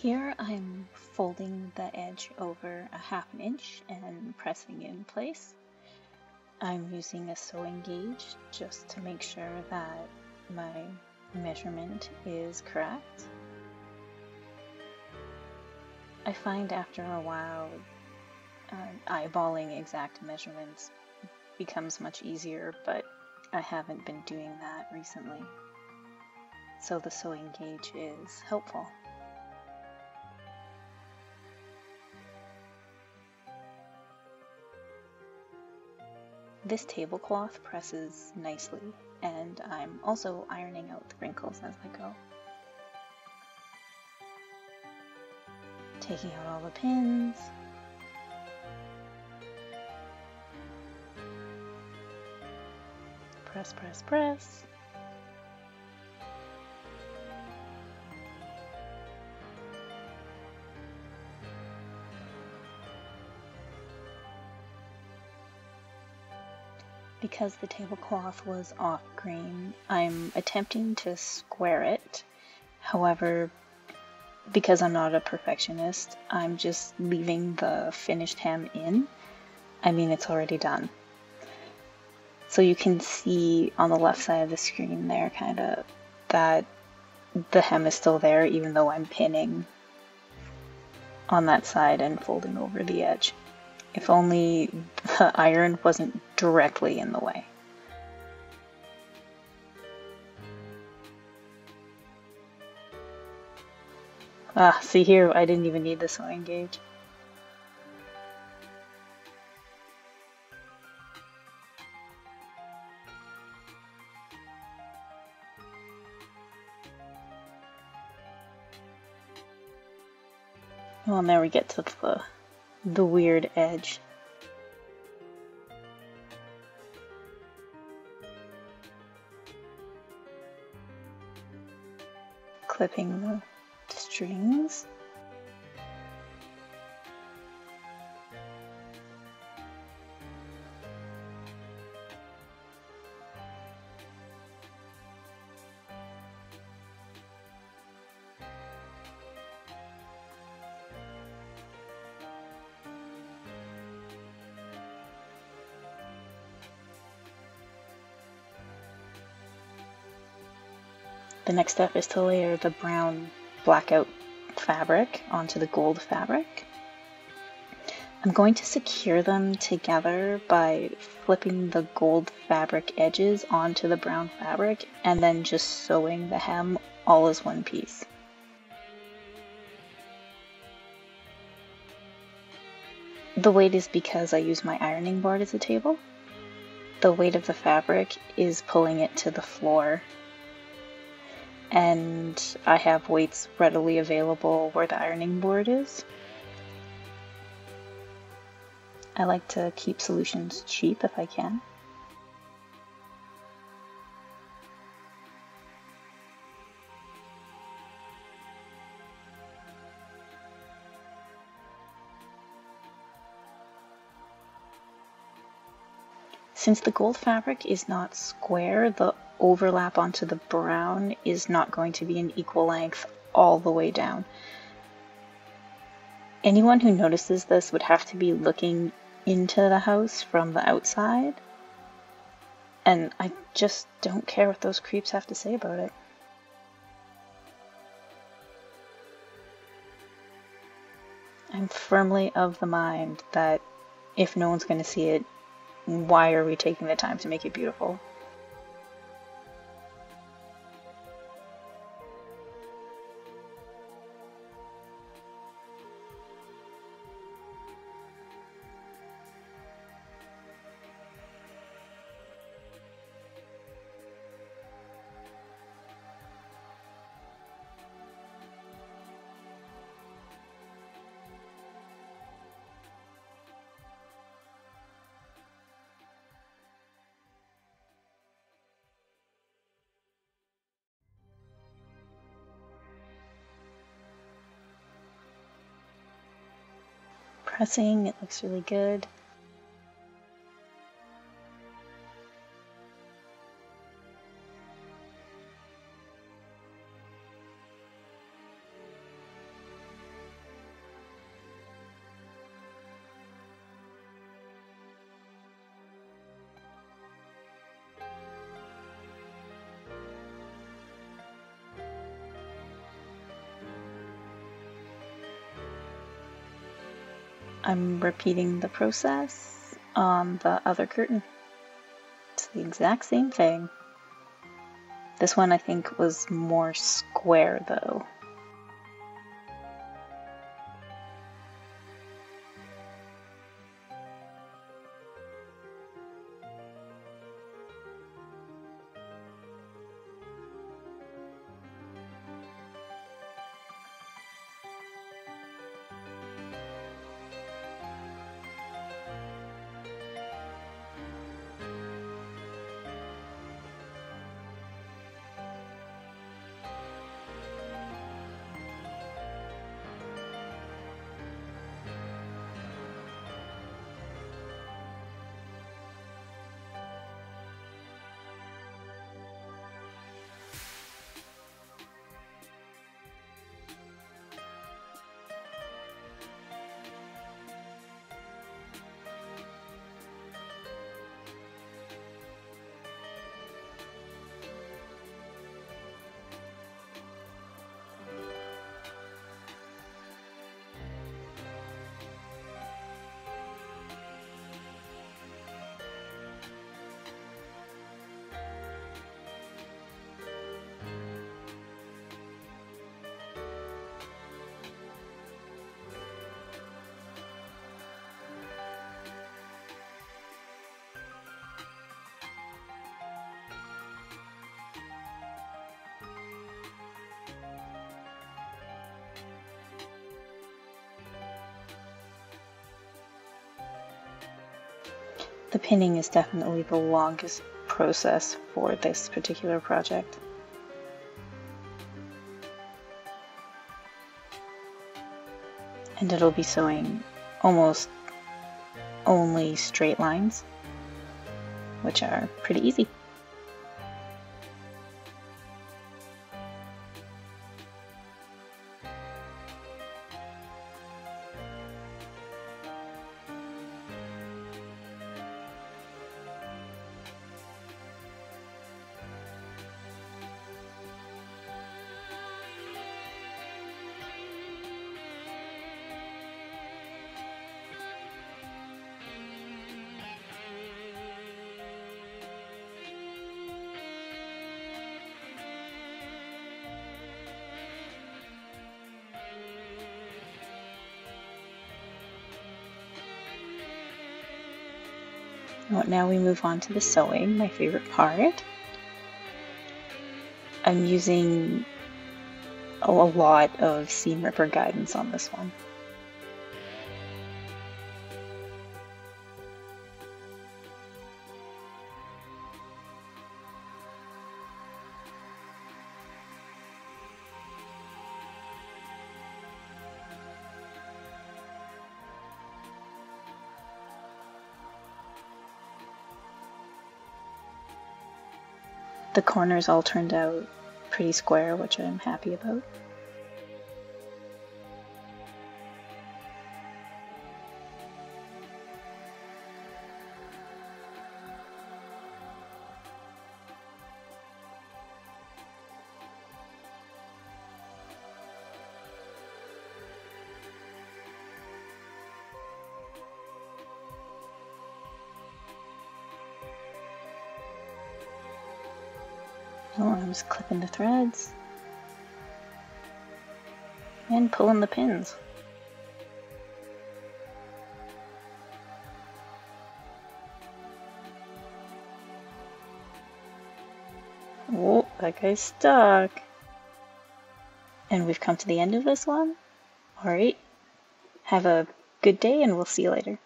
Here I'm folding the edge over a ½ inch and pressing in place. I'm using a sewing gauge just to make sure that my measurement is correct. I find after a while eyeballing exact measurements becomes much easier, but I haven't been doing that recently. So the sewing gauge is helpful. This tablecloth presses nicely, and I'm also ironing out the wrinkles as I go. Taking out all the pins. Press, press, press. Because the tablecloth was off grain, I'm attempting to square it. However, because I'm not a perfectionist, I'm just leaving the finished hem in. I mean, it's already done. So you can see on the left side of the screen there kind of that the hem is still there even though I'm pinning on that side and folding over the edge. If only the iron wasn't directly in the way. Ah, see here, I didn't even need the sewing gauge. Well, now we get to the weird edge. Clipping the strings. The next step is to layer the brown blackout fabric onto the gold fabric. I'm going to secure them together by flipping the gold fabric edges onto the brown fabric and then just sewing the hem all as one piece. The weight is because I use my ironing board as a table. The weight of the fabric is pulling it to the floor, and I have weights readily available where the ironing board is. I like to keep solutions cheap if I can. Since the gold fabric is not square, the overlap onto the brown is not going to be an equal length all the way down. Anyone who notices this would have to be looking into the house from the outside, and I just don't care what those creeps have to say about it. I'm firmly of the mind that if no one's going to see it, why are we taking the time to make it beautiful? Pressing, it looks really good. I'm repeating the process on the other curtain. It's the exact same thing. This one I think was more square though. The pinning is definitely the longest process for this particular project. And it'll be sewing almost only straight lines, which are pretty easy. Now we move on to the sewing, my favorite part. I'm using a lot of seam ripper guidance on this one. The corners all turned out pretty square, which I'm happy about. Oh, I'm just clipping the threads and pulling the pins. Oh, that guy's stuck. And we've come to the end of this one. Alright, have a good day and we'll see you later.